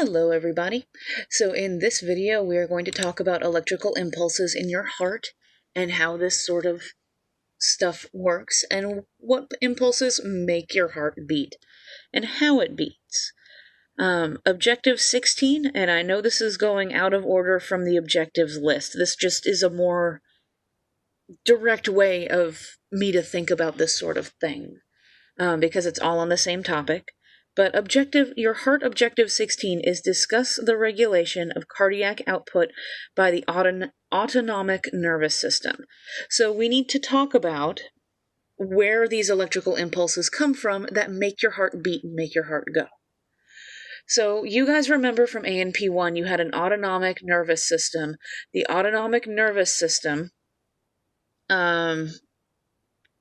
Hello everybody. So in this video we are going to talk about electrical impulses in your heart and how this sort of stuff works and what impulses make your heart beat and how it beats. Objective 16, and I know this is going out of order from the objectives list. This just is a more direct way of me to think about this sort of thing because it's all on the same topic. But your heart objective 16 is discuss the regulation of cardiac output by the autonomic nervous system. So we need to talk about where these electrical impulses come from that make your heart beat and make your heart go. So you guys remember from ANP1, you had an autonomic nervous system. The autonomic nervous system,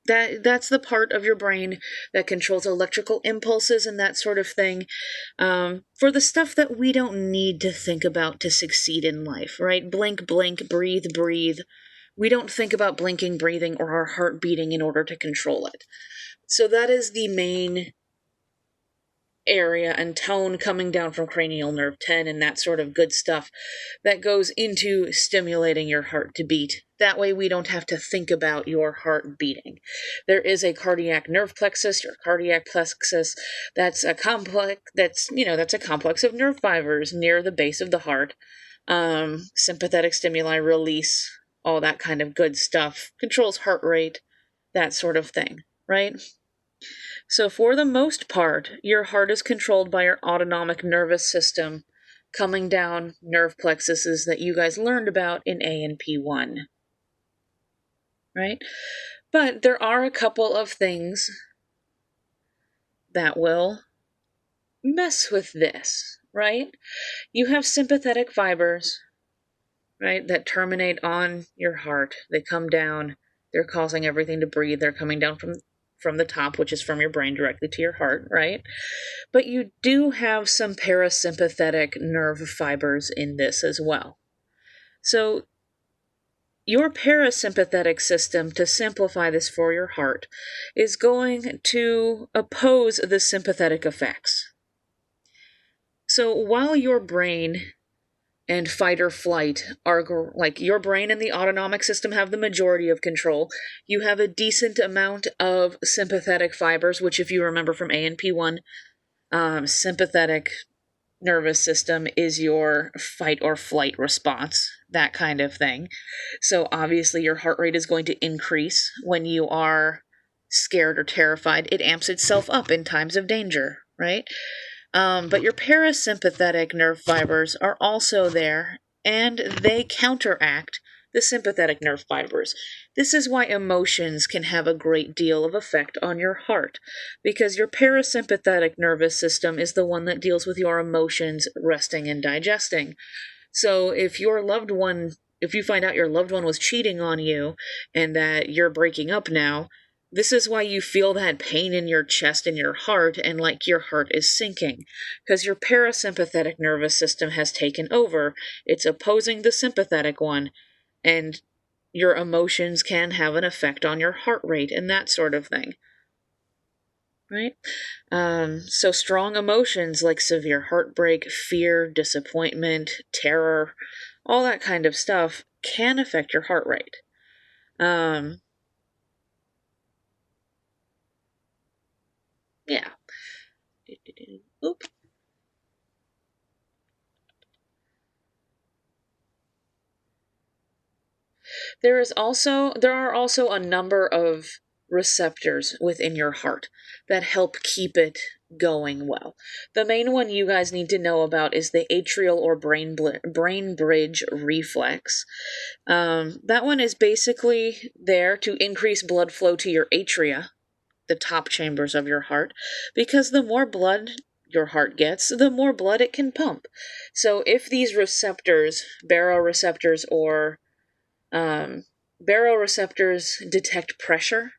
that's the part of your brain that controls electrical impulses and that sort of thing, for the stuff that we don't need to think about to succeed in life, right? Blink, blink, breathe, breathe. We don't think about blinking, breathing, or our heart beating in order to control it. So that is the main area and tone coming down from cranial nerve 10 and that sort of good stuff that goes into stimulating your heart to beat. That way we don't have to think about your heart beating. There is a cardiac nerve plexus, your cardiac plexus, that's a complex of nerve fibers near the base of the heart. Sympathetic stimuli release, all that kind of good stuff, controls heart rate, that sort of thing, right? So for the most part, your heart is controlled by your autonomic nervous system coming down nerve plexuses that you guys learned about in ANP1, right? But there are a couple of things that will mess with this, right? You have sympathetic fibers, right, that terminate on your heart. They come down, they're causing everything to breathe, they're coming down from the top, which is from your brain directly to your heart, right? But you do have some parasympathetic nerve fibers in this as well. So your parasympathetic system, to simplify this for your heart, is going to oppose the sympathetic effects. So while your brain and fight or flight are, like, your brain and the autonomic system have the majority of control, you have a decent amount of sympathetic fibers, which, if you remember from ANP1, sympathetic nervous system is your fight or flight response, that kind of thing. So obviously your heart rate is going to increase when you are scared or terrified. It amps itself up in times of danger, right? But your parasympathetic nerve fibers are also there, and they counteract the sympathetic nerve fibers. This is why emotions can have a great deal of effect on your heart, because your parasympathetic nervous system is the one that deals with your emotions, resting and digesting. So if you find out your loved one was cheating on you and that you're breaking up now, this is why you feel that pain in your chest and your heart, and like your heart is sinking, because your parasympathetic nervous system has taken over. It's opposing the sympathetic one, and your emotions can have an effect on your heart rate and that sort of thing, right? So strong emotions like severe heartbreak, fear, disappointment, terror, all that kind of stuff can affect your heart rate. Yeah. Oop. There are also a number of receptors within your heart that help keep it going well. The main one you guys need to know about is the atrial or brain bridge reflex. That one is basically there to increase blood flow to your atria, the top chambers of your heart, because the more blood your heart gets, the more blood it can pump. So if these receptors, baroreceptors or baroreceptors, detect pressure,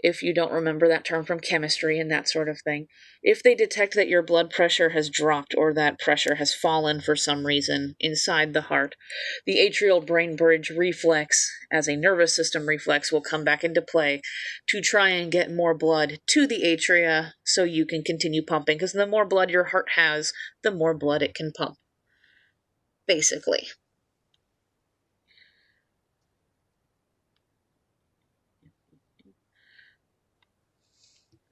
if you don't remember that term from chemistry and that sort of thing. If they detect that your blood pressure has dropped or that pressure has fallen for some reason inside the heart, the atrial brain bridge reflex, as a nervous system reflex, will come back into play to try and get more blood to the atria so you can continue pumping, because the more blood your heart has, the more blood it can pump, basically.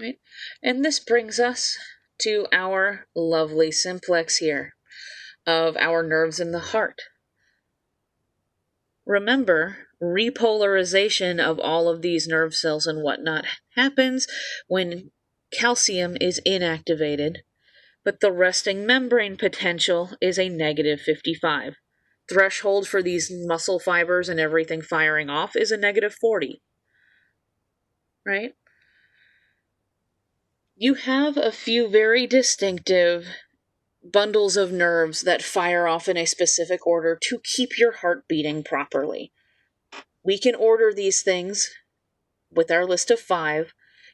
Right? And this brings us to our lovely simplex here of our nerves in the heart. Remember, repolarization of all of these nerve cells and whatnot happens when calcium is inactivated, but the resting membrane potential is a negative 55. Threshold for these muscle fibers and everything firing off is a negative 40. Right? You have a few very distinctive bundles of nerves that fire off in a specific order to keep your heart beating properly. We can order these things with our list of 5.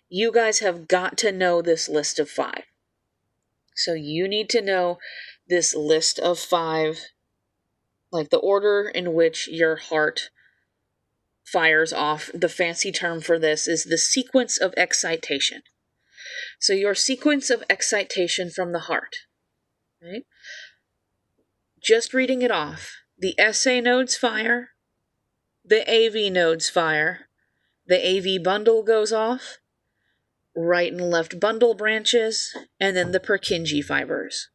You guys have got to know this list of 5. So you need to know this list of 5, like the order in which your heart fires off. The fancy term for this is the sequence of excitation. So your sequence of excitation from the heart, right? Just reading it off. The SA nodes fire, the AV nodes fire, the AV bundle goes off, right and left bundle branches, and then the Purkinje fibers.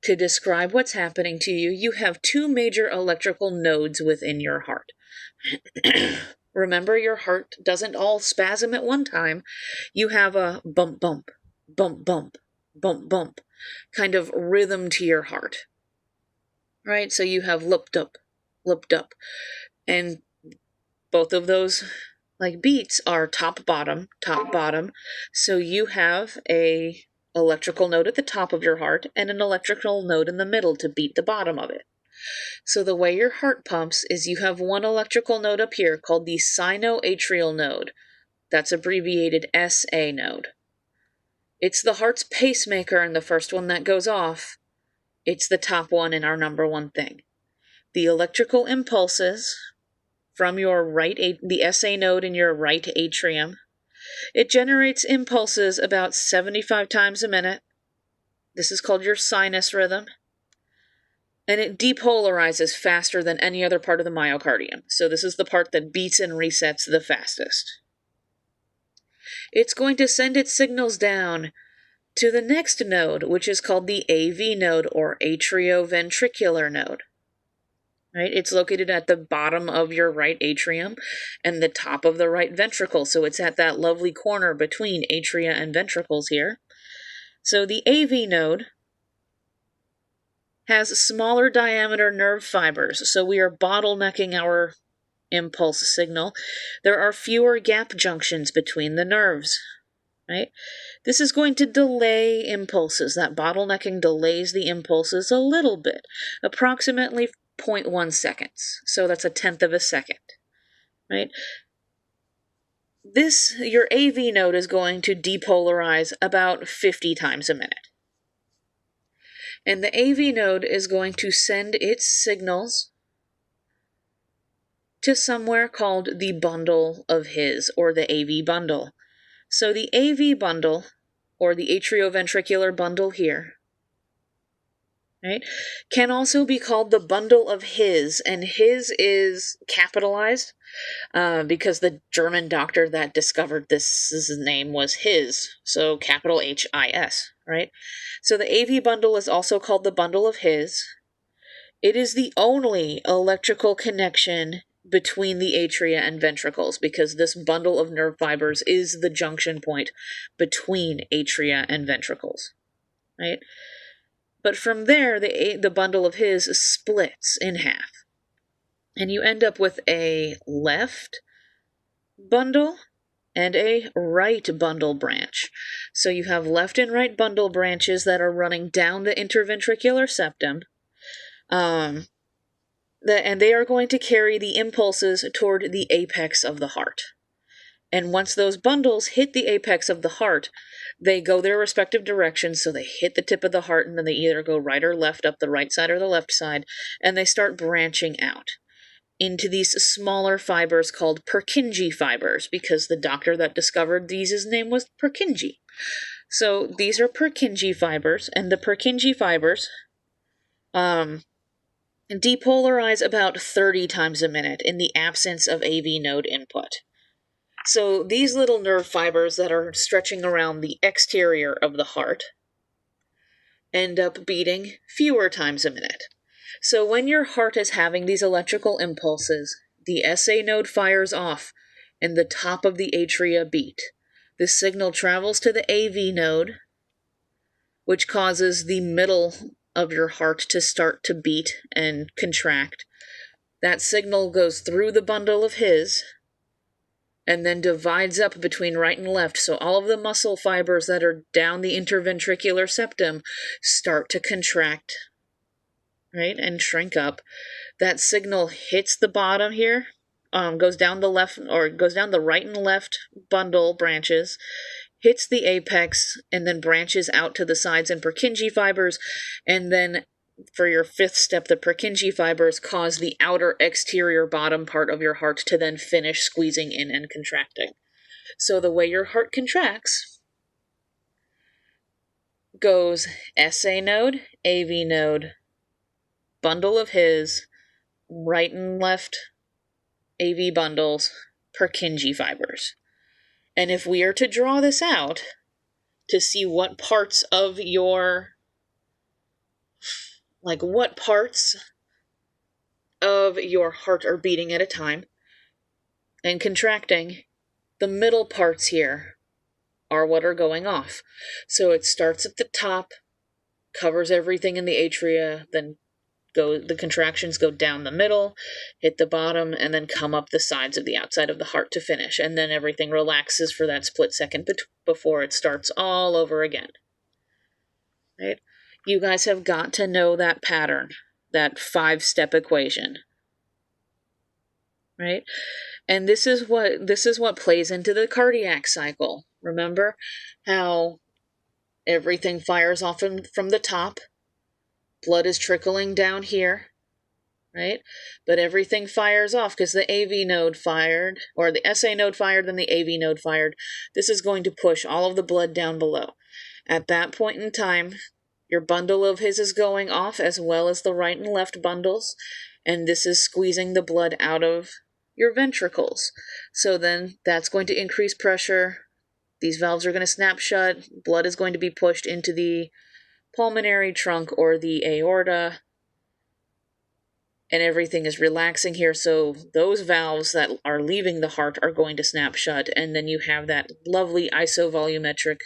To describe what's happening to you, you have 2 major electrical nodes within your heart. Remember, your heart doesn't all spasm at one time. You have a bump, bump, bump, bump, bump, bump kind of rhythm to your heart. Right? So you have looped up. And both of those beats are top, bottom. So you have a electrical node at the top of your heart and an electrical node in the middle to beat the bottom of it. So the way your heart pumps is you have one electrical node up here called the sinoatrial node. That's abbreviated SA node. It's the heart's pacemaker and the first one that goes off. It's the top one and our number one thing. The electrical impulses from your the SA node in your right atrium, it generates impulses about 75 times a minute. This is called your sinus rhythm. And it depolarizes faster than any other part of the myocardium. So this is the part that beats and resets the fastest. It's going to send its signals down to the next node, which is called the AV node or atrioventricular node. Right? It's located at the bottom of your right atrium and the top of the right ventricle. So it's at that lovely corner between atria and ventricles here. So the AV node has smaller diameter nerve fibers, so we are bottlenecking our impulse signal. There are fewer gap junctions between the nerves, right? This is going to delay impulses. That bottlenecking delays the impulses a little bit, approximately 0.1 seconds. So that's 1/10 of a second, right? Your AV node is going to depolarize about 50 times a minute. And the AV node is going to send its signals to somewhere called the bundle of His, or the AV bundle. So the AV bundle, or the atrioventricular bundle here, right, can also be called the bundle of His, and His is capitalized because the German doctor that discovered this name was His, so capital H-I-S, right? So the AV bundle is also called the bundle of His. It is the only electrical connection between the atria and ventricles, because this bundle of nerve fibers is the junction point between atria and ventricles, right? But from there, the bundle of His splits in half, and you end up with a left bundle and a right bundle branch. So you have left and right bundle branches that are running down the interventricular septum, and they are going to carry the impulses toward the apex of the heart. And once those bundles hit the apex of the heart, they go their respective directions, so they hit the tip of the heart, and then they either go right or left, up the right side or the left side, and they start branching out into these smaller fibers called Purkinje fibers, because the doctor that discovered these, his name was Purkinje. So these are Purkinje fibers, and the Purkinje fibers depolarize about 30 times a minute in the absence of AV node input. So these little nerve fibers that are stretching around the exterior of the heart end up beating fewer times a minute. So when your heart is having these electrical impulses, the SA node fires off and the top of the atria beat. The signal travels to the AV node, which causes the middle of your heart to start to beat and contract. That signal goes through the bundle of His and then divides up between right and left. So all of the muscle fibers that are down the interventricular septum start to contract, right, and shrink up. That signal hits the bottom here, goes down the left, or goes down the right and left bundle branches, hits the apex, and then branches out to the sides in Purkinje fibers, and then for your fifth step, the Purkinje fibers cause the outer exterior bottom part of your heart to then finish squeezing in and contracting. So the way your heart contracts goes SA node, AV node, bundle of His, right and left AV bundles, Purkinje fibers. And if we are to draw this out to see what parts of your heart are beating at a time and contracting, the middle parts here are what are going off. So it starts at the top, covers everything in the atria, then the contractions go down the middle, hit the bottom, and then come up the sides of the outside of the heart to finish. And then everything relaxes for that split second before it starts all over again. Right? You guys have got to know that pattern, that 5-step equation. Right? And this is what plays into the cardiac cycle. Remember how everything fires off from the top? Blood is trickling down here, right? But everything fires off because the AV node fired, or the SA node fired, then the AV node fired. This is going to push all of the blood down below. At that point in time, your bundle of His is going off, as well as the right and left bundles, and this is squeezing the blood out of your ventricles. So then that's going to increase pressure. These valves are going to snap shut. Blood is going to be pushed into the pulmonary trunk or the aorta, and everything is relaxing here. So those valves that are leaving the heart are going to snap shut, and then you have that lovely isovolumetric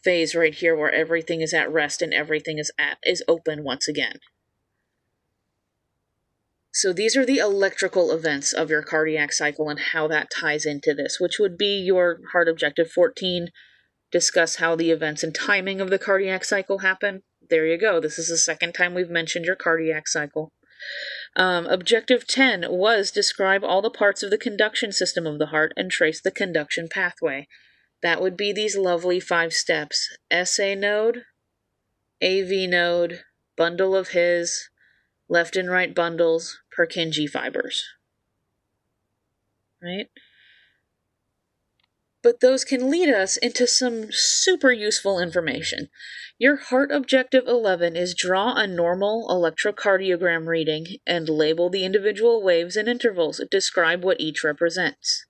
phase right here where everything is at rest and everything is open once again. So these are the electrical events of your cardiac cycle and how that ties into this, which would be your heart objective 14. Discuss how the events and timing of the cardiac cycle happen. There you go. This is the second time we've mentioned your cardiac cycle. Objective 10 was describe all the parts of the conduction system of the heart and trace the conduction pathway. That would be these lovely 5 steps. SA node, AV node, bundle of His, left and right bundles, Purkinje fibers. Right? But those can lead us into some super useful information. Your heart objective 11 is draw a normal electrocardiogram reading and label the individual waves and intervals. Describe what each represents.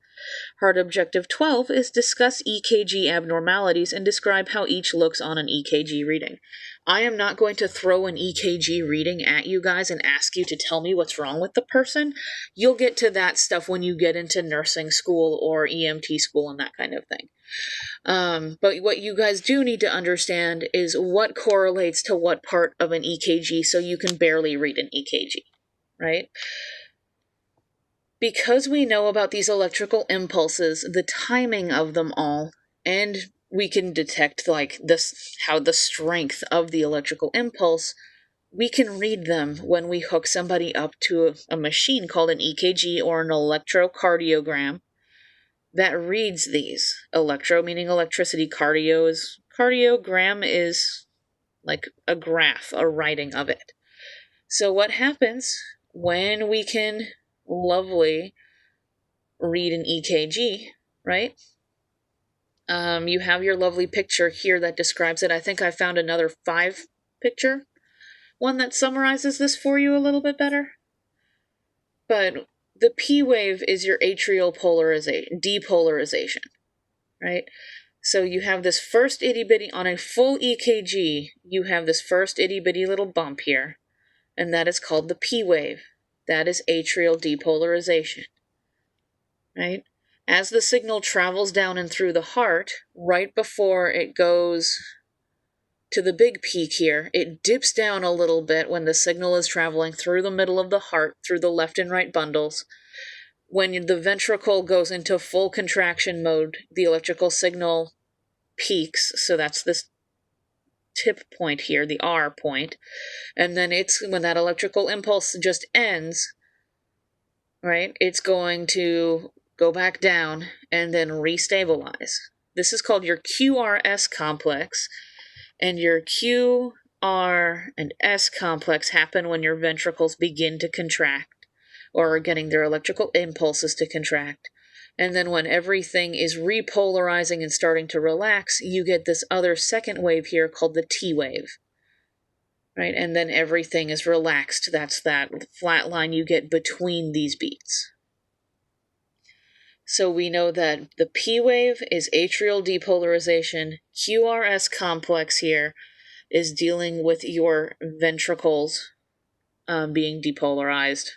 Heart objective 12 is discuss EKG abnormalities and describe how each looks on an EKG reading. I am not going to throw an EKG reading at you guys and ask you to tell me what's wrong with the person. You'll get to that stuff when you get into nursing school or EMT school and that kind of thing. But what you guys do need to understand is what correlates to what part of an EKG, so you can barely read an EKG, right? Because we know about these electrical impulses, the timing of them all, and we can detect how the strength of the electrical impulse, we can read them when we hook somebody up to a machine called an EKG or an electrocardiogram, that reads these. Electro meaning electricity, cardiogram is like a graph, a writing of it. So what happens when we can lovely read an EKG, right? You have your lovely picture here that describes it. I think I found another 5 picture, one that summarizes this for you a little bit better. But the P wave is your atrial depolarization, right? So you have this first itty-bitty, on a full EKG, you have this first itty-bitty little bump here, and that is called the P wave. That is atrial depolarization, right? As the signal travels down and through the heart, right before it goes to the big peak here, it dips down a little bit when the signal is traveling through the middle of the heart, through the left and right bundles. When the ventricle goes into full contraction mode, the electrical signal peaks, so that's this tip point here, the R point, and then when that electrical impulse just ends, right, it's going to go back down and then restabilize. This is called your QRS complex, and your Q, R, and S complex happen when your ventricles begin to contract, or are getting their electrical impulses to contract. And then when everything is repolarizing and starting to relax, you get this other second wave here called the T wave, right? And then everything is relaxed. That's that flat line you get between these beats. So we know that the P wave is atrial depolarization. QRS complex here is dealing with your ventricles being depolarized.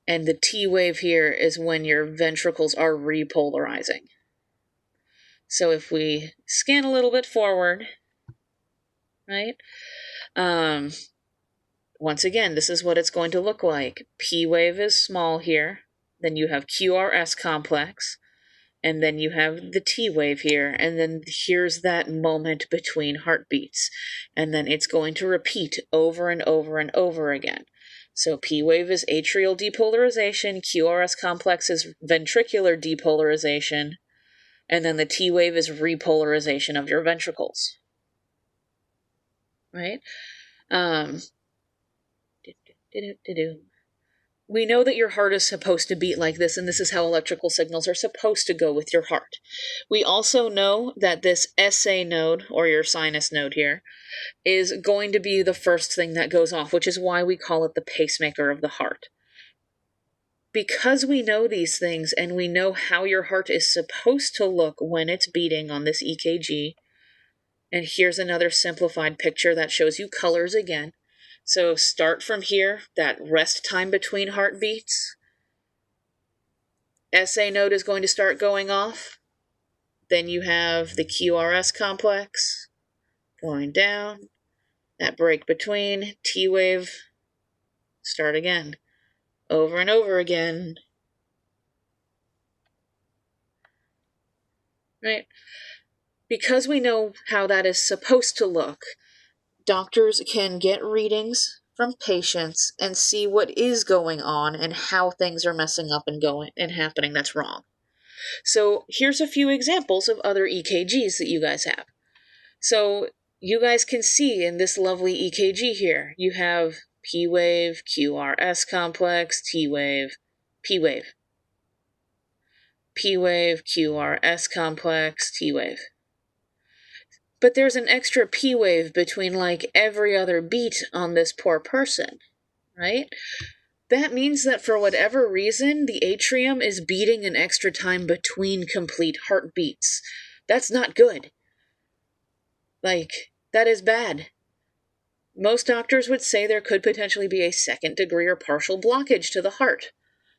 And the T wave here is when your ventricles are repolarizing. So if we scan a little bit forward, right? Once again, this is what it's going to look like. P wave is small here. Then you have QRS complex. And then you have the T wave here. And then here's that moment between heartbeats. And then it's going to repeat over and over and over again. So P wave is atrial depolarization. QRS complex is ventricular depolarization. And then the T wave is repolarization of your ventricles. Right? We know that your heart is supposed to beat like this, and this is how electrical signals are supposed to go with your heart. We also know that this SA node, or your sinus node here, is going to be the first thing that goes off, which is why we call it the pacemaker of the heart. Because we know these things, and we know how your heart is supposed to look when it's beating on this EKG, and here's another simplified picture that shows you colors again. So start from here, that rest time between heartbeats. SA node is going to start going off. Then you have the QRS complex going down. That break between, T wave, start again. Over and over again. Right? Because we know how that is supposed to look, doctors can get readings from patients and see what is going on and how things are messing up and going and happening that's wrong. So here's a few examples of other EKGs that you guys have. So you guys can see in this lovely EKG here, you have P wave, QRS complex, T wave, P wave. P wave, QRS complex, T wave. But there's an extra P wave between like every other beat on this poor person, right? That means that for whatever reason, the atrium is beating an extra time between complete heartbeats. That's not good. Like, that is bad. Most doctors would say there could potentially be a second degree or partial blockage to the heart.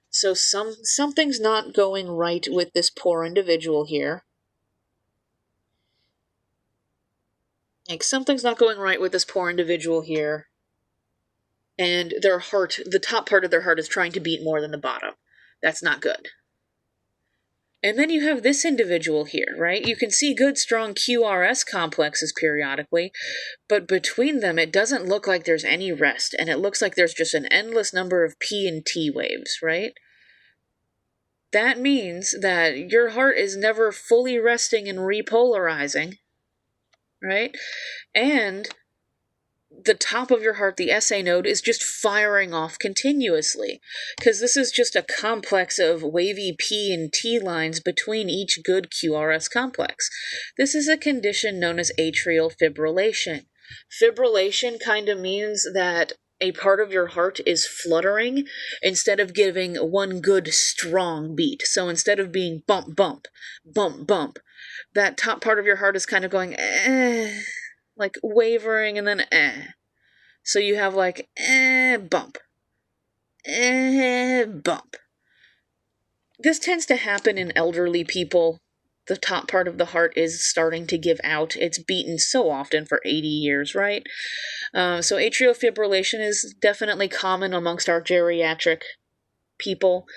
So something's not going right with this poor individual here. Like, something's not going right with this poor individual here. And their heart, the top part of their heart is trying to beat more than the bottom. That's not good. And then you have this individual here, right? You can see good, strong QRS complexes periodically, but between them, it doesn't look like there's any rest, and it looks like there's just an endless number of P and T waves, right? that means that your heart is never fully resting and repolarizing, right? And the top of your heart, the SA node, is just firing off continuously, because this is just a complex of wavy P and T lines between each good QRS complex. This is a condition known as atrial fibrillation. Fibrillation kind of means that a part of your heart is fluttering instead of giving one good strong beat. So instead of being bump, bump, bump, bump, that top part of your heart is kind of going like wavering and then So you have like bump, bump. This tends to happen in elderly people. The top part of the heart is starting to give out. It's beaten so often for 80 years, right? So atrial fibrillation is definitely common amongst our geriatric people.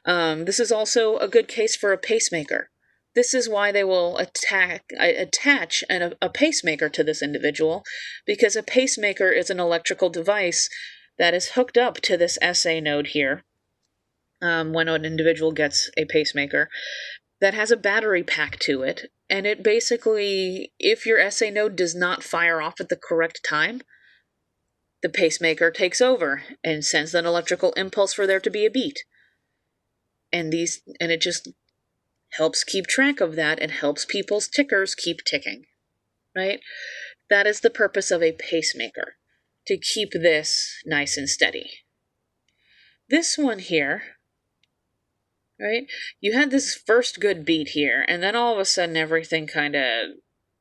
This is also a good case for a pacemaker. This is why they will attach a pacemaker to this individual, because a pacemaker is an electrical device that is hooked up to this SA node here when an individual gets a pacemaker that has a battery pack to it. And it basically, if your SA node does not fire off at the correct time, the pacemaker takes over and sends an electrical impulse for there to be a beat. And it just helps keep track of that and helps people's tickers keep ticking, right? That is the purpose of a pacemaker, to keep this nice and steady. This one here, right? You had this first good beat here, and then all of a sudden everything kind of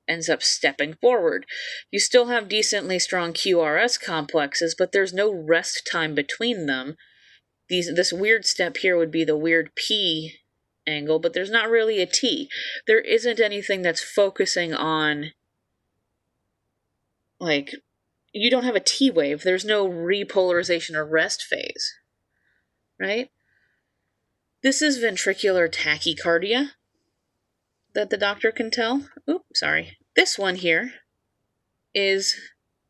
ends up stepping forward. You still have decently strong QRS complexes, but there's no rest time between them. This weird step here would be the weird P angle, but there's not really a T. There isn't anything that's focusing on, like, you don't have a T wave. There's no repolarization or rest phase, right? This is ventricular tachycardia that the doctor can tell. Oops, sorry. This one here is,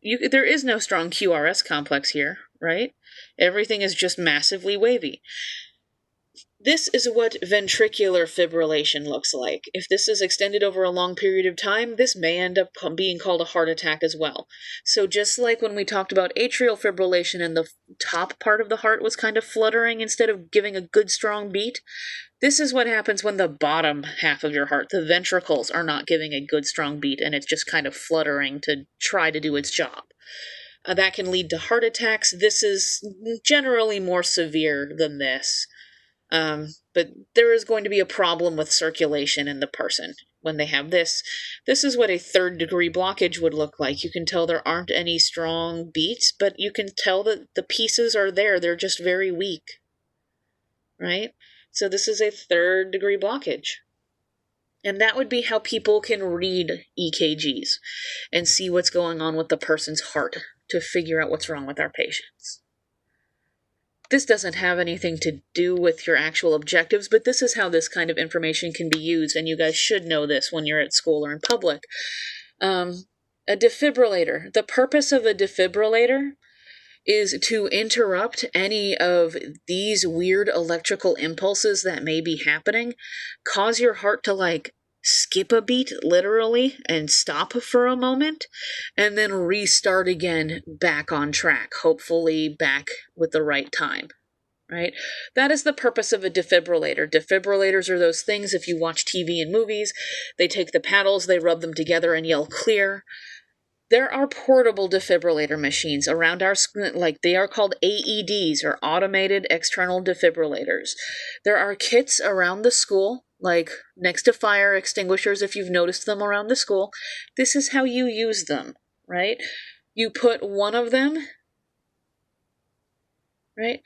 there is no strong QRS complex here, right? Everything is just massively wavy. This is what ventricular fibrillation looks like. If this is extended over a long period of time, this may end up being called a heart attack as well. So just like when we talked about atrial fibrillation and the top part of the heart was kind of fluttering instead of giving a good strong beat, this is what happens when the bottom half of your heart, the ventricles, are not giving a good strong beat and it's just kind of fluttering to try to do its job. That can lead to heart attacks. This is generally more severe than this. But there is going to be a problem with circulation in the person when they have this. This is what a third-degree blockage would look like. You can tell there aren't any strong beats, but you can tell that the pieces are there. They're just very weak, right? So this is a third-degree blockage. And that would be how people can read EKGs and see what's going on with the person's heart to figure out what's wrong with our patients. This doesn't have anything to do with your actual objectives, but this is how this kind of information can be used, and you guys should know this when you're at school or in public. A defibrillator. The purpose of a defibrillator is to interrupt any of these weird electrical impulses that may be happening, cause your heart to skip a beat, literally, and stop for a moment, and then restart again back on track, hopefully back with the right time, right? That is the purpose of a defibrillator. Defibrillators are those things, if you watch TV and movies, they take the paddles, they rub them together and yell clear. There are portable defibrillator machines around our school, they are called AEDs, or automated external defibrillators. There are kits around the school, next to fire extinguishers, if you've noticed them around the school. This is how you use them, right? You put one of them, right?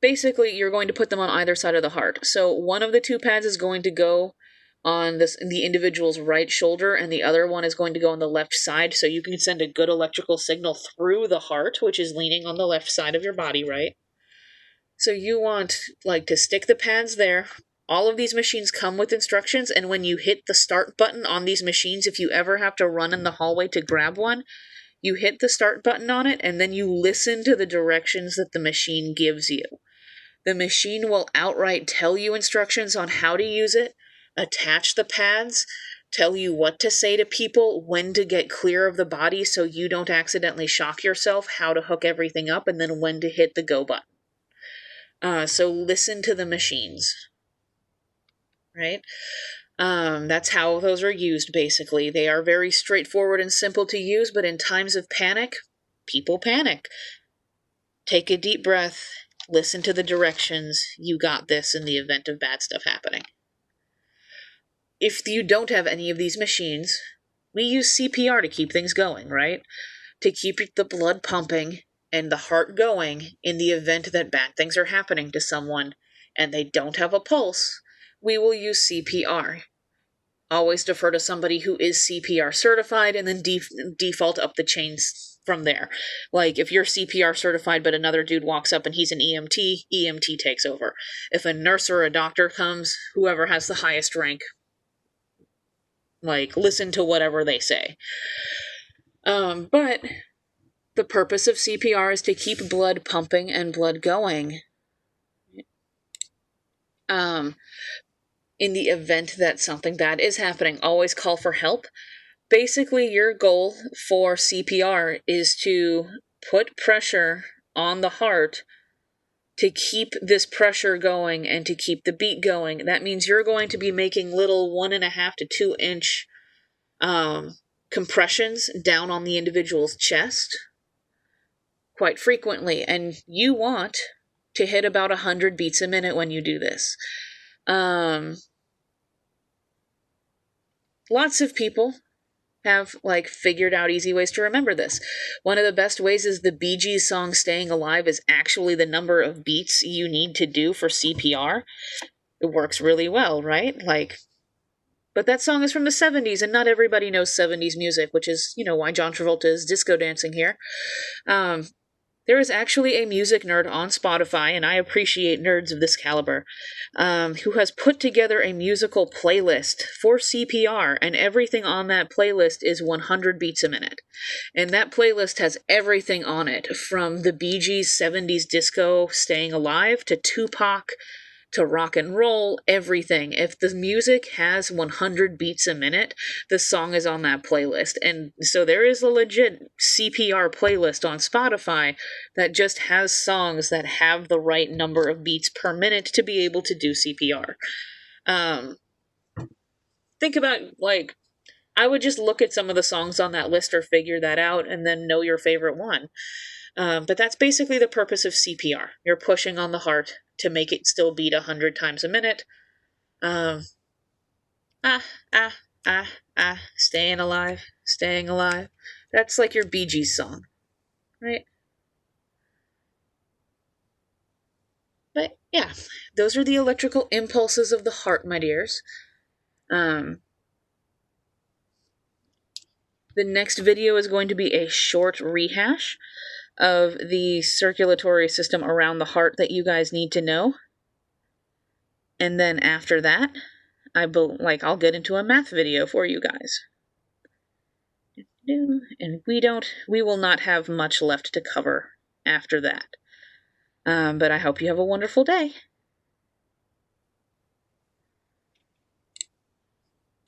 Basically, you're going to put them on either side of the heart. So one of the two pads is going to go on the individual's right shoulder, and the other one is going to go on the left side, so you can send a good electrical signal through the heart, which is leaning on the left side of your body, right? So you want, to stick the pads there. All of these machines come with instructions, and when you hit the start button on these machines, if you ever have to run in the hallway to grab one, you hit the start button on it, and then you listen to the directions that the machine gives you. The machine will outright tell you instructions on how to use it, attach the pads, tell you what to say to people, when to get clear of the body so you don't accidentally shock yourself, how to hook everything up, and then when to hit the go button. So listen to the machines, right? That's how those are used, basically. They are very straightforward and simple to use, but in times of panic, people panic. Take a deep breath, listen to the directions. You got this in the event of bad stuff happening. If you don't have any of these machines, we use CPR to keep things going, right? To keep the blood pumping and the heart going in the event that bad things are happening to someone and they don't have a pulse, we will use CPR. Always defer to somebody who is CPR certified and then default up the chains from there. Like, if you're CPR certified but another dude walks up and he's an EMT takes over. If a nurse or a doctor comes, whoever has the highest rank, listen to whatever they say. But the purpose of CPR is to keep blood pumping and blood going. In the event that something bad is happening, always call for help. Basically, your goal for CPR is to put pressure on the heart to keep this pressure going and to keep the beat going. That means you're going to be making little 1.5 to 2 inch compressions down on the individual's chest quite frequently, and you want to hit about 100 beats a minute when you do this. Lots of people have figured out easy ways to remember this. One of the best ways is the Bee Gees song Staying Alive is actually the number of beats you need to do for CPR. It works really well, right? But that song is from the 70s, and not everybody knows 70s music, which is, why John Travolta is disco dancing here. There is actually a music nerd on Spotify, and I appreciate nerds of this caliber, who has put together a musical playlist for CPR, and everything on that playlist is 100 beats a minute. And that playlist has everything on it, from the Bee Gees' 70s disco Staying Alive to Tupac to rock and roll, everything. If the music has 100 beats a minute, the song is on that playlist. And so there is a legit CPR playlist on Spotify that just has songs that have the right number of beats per minute to be able to do CPR. Think about, I would just look at some of the songs on that list or figure that out and then know your favorite one. But that's basically the purpose of CPR. You're pushing on the heart to make it still beat 100 times a minute. Staying alive, staying alive. That's like your Bee Gees song, right? But yeah, those are the electrical impulses of the heart, my dears. The next video is going to be a short rehash of the circulatory system around the heart that you guys need to know. And then after that, I'll get into a math video for you guys. And we will not have much left to cover after that. But I hope you have a wonderful day.